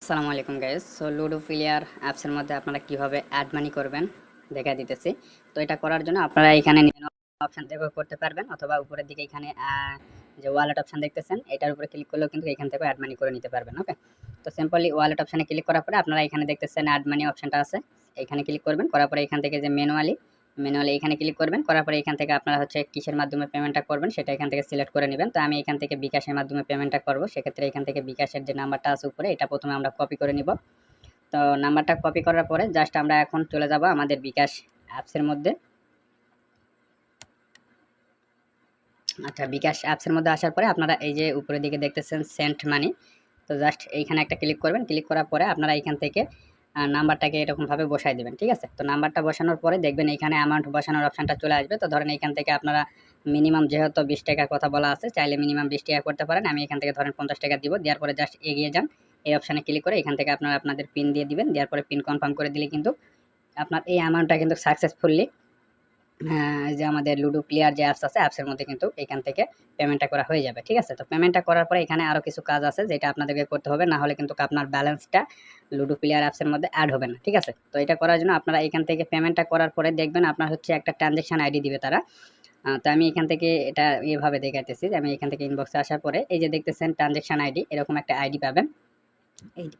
আসসালামু আলাইকুম guys. So ludo player অ্যাপসের মধ্যে আপনারা কিভাবে অ্যাড মানি করবেন দেখা দিতেছি। তো এটা করার জন্য আপনারা এখানে মেনু অপশন থেকে করতে পারবেন, অথবা উপরের দিকে এখানে যে ওয়ালেট অপশন দেখতেছেন এটার উপরে ক্লিক করলেও কিন্তু এখান থেকে অ্যাড মানি করে নিতে পারবেন। ওকে, তো সিম্পলি ওয়ালেট অপশনে ক্লিক করার পরে আপনারা এখানে দেখতেছেন অ্যাড মানি অপশনটা আছে, এখানে ক্লিক করবেন। করার পরে এখান থেকে যে ম্যানুয়ালি এখানে ক্লিক করবেন। করার পরে এখান থেকে আপনারা হচ্ছে কিসের মাধ্যমে পেমেন্টটা করবেন সেটা এখান থেকে সিলেক্ট করে নেবেন। তো আমি এখান থেকে বিকাশের মাধ্যমে পেমেন্টটা করব। সেক্ষেত্রে এখান থেকে বিকাশের যে নাম্বারটা আছে উপরে এটা প্রথমে আমরা কপি করে নিব। তো নাম্বারটা কপি করার পরে জাস্ট আমরা এখন চলে যাব আমাদের বিকাশ অ্যাপসের মধ্যে। আচ্ছা, বিকাশ অ্যাপসের মধ্যে আসার পরে আপনারা এই যে উপরের দিকে দেখতেছেন সেন্ট মানি, তো জাস্ট এইখানে একটা ক্লিক করবেন। ক্লিক করার পরে আপনারা এইখান থেকে নাম্বারটাকে এরকমভাবে বসাই দেবেন। ঠিক আছে, তো নাম্বারটা বসানোর পরে দেখবেন এখানে অ্যামাউন্ট বসানোর অপশানটা চলে আসবে। তো ধরেন এখান থেকে আপনারা মিনিমাম যেহেতু 20 টাকার কথা বলা আছে, চাইলে মিনিমাম 20 টাকা করতে পারেন। আমি এখান থেকে ধরেন 50 টাকা দিব। দেওয়ার পরে জাস্ট এগিয়ে যান, এই অপশানে ক্লিক করে এখান থেকে আপনারা আপনাদের পিন দিয়ে দিবেন। দেওয়ার পরে পিন কনফার্ম করে দিলে কিন্তু আপনার এই অ্যামাউন্টটা কিন্তু সাকসেসফুলি যে আমাদের লুডো প্লেয়ার যে অ্যাপস আছে অ্যাপসের মধ্যে কিন্তু এখান থেকে পেমেন্টটা করা হয়ে যাবে। ঠিক আছে, তো পেমেন্টটা করার পরে এখানে আরও কিছু কাজ আছে যেটা আপনাদেরকে করতে হবে, না হলে কিন্তু আপনার ব্যালেন্সটা লুডো প্লেয়ার অ্যাপসের মধ্যে অ্যাড হবে না। ঠিক আছে, তো এটা করার জন্য আপনারা এখান থেকে পেমেন্টটা করার পরে দেখবেন আপনার হচ্ছে একটা ট্রানজ্যাকশন আইডি দিবে তারা। তো আমি এখান থেকে এটা এভাবে দেখাইতেছি যে আমি এখান থেকে ইনবক্সে আসার পরে এই যে দেখতেছেন ট্রানজ্যাকশন আইডি, এরকম একটা আইডি পাবেন।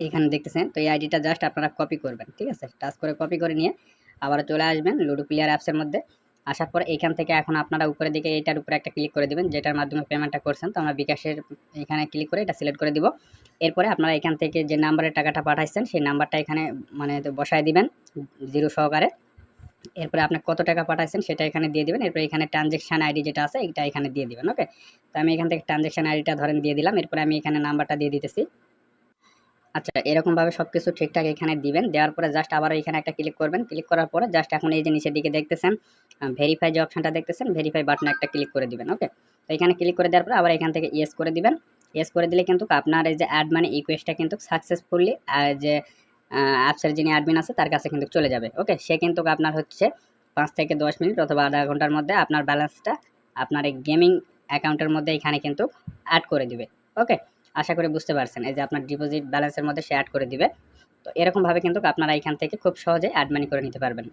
এখানে দেখতেছেন, তো এই আইডিটা জাস্ট আপনারা কপি করবেন। ঠিক আছে, টাচ করে কপি করে নিয়ে আবার চলে আসবেন লুডো প্লেয়ার অ্যাপসের মধ্যে। আসার পরে এইখান থেকে এখন আপনারা উপরের দিকে এটার উপরে একটা ক্লিক করে দিবেন যেটার মাধ্যমে পেমেন্টটা করছেন। তো আমরা বিকাশের এখানে ক্লিক করে এটা সিলেক্ট করে দিব। এরপরে আপনারা এখান থেকে যে নাম্বারে টাকাটা পাঠাইছেন সেই নাম্বারটা এখানে মানে বসায় দিবেন জিরো সহকারে। এরপরে আপনি কত টাকা পাঠাইছেন সেটা এখানে দিয়ে দিবেন। এরপরে এখানে ট্রানজ্যাকশন আইডি যেটা আছে এটা এখানে দিয়ে দিবেন। ওকে, তো আমি এখান থেকে ট্রানজ্যাকশন আইডিটা ধরেন দিয়ে দিলাম। এরপরে আমি এখানে নাম্বারটা দিয়ে দিতেছি। আচ্ছা, এরকমভাবে সবকিছু ঠিকঠাক এখানে দিবেন। দেওয়ার পরে জাস্ট আবার এখানে একটা ক্লিক করবেন। ক্লিক করার পরে জাস্ট এখন এই যে নিচের দিকে দেখতেছেন ভেরিফাই যে অপশনটা দেখতেছেন, ভেরিফাই বাটনে একটা ক্লিক করে দিবেন। ওকে, তো এখানে ক্লিক করে দেওয়ার পরে আবার এখান থেকে ইয়েস করে দিবেন। ইয়েস করে দিলে কিন্তু আপনার এই যে অ্যাড মানি রিকোয়েস্টটা কিন্তু সাকসেসফুলি যে অ্যাপসের যিনি অ্যাডমিন আছে তার কাছে কিন্তু চলে যাবে। ওকে, সে কিন্তু আপনার হচ্ছে 5 থেকে 10 মিনিট অথবা আধা ঘন্টার মধ্যে আপনার ব্যালেন্সটা আপনার এই গেমিং অ্যাকাউন্টের মধ্যে এখানে কিন্তু অ্যাড করে দিবে। ওকে, আশা করি বুঝতে পারছেন, এই যে আপনার ডিপোজিট ব্যালেন্সের মধ্যে সে অ্যাড করে দিবে। তো এরকমভাবে কিন্তু আপনারা এখান থেকে খুব সহজে অ্যাড মানি করে নিতে পারবেন।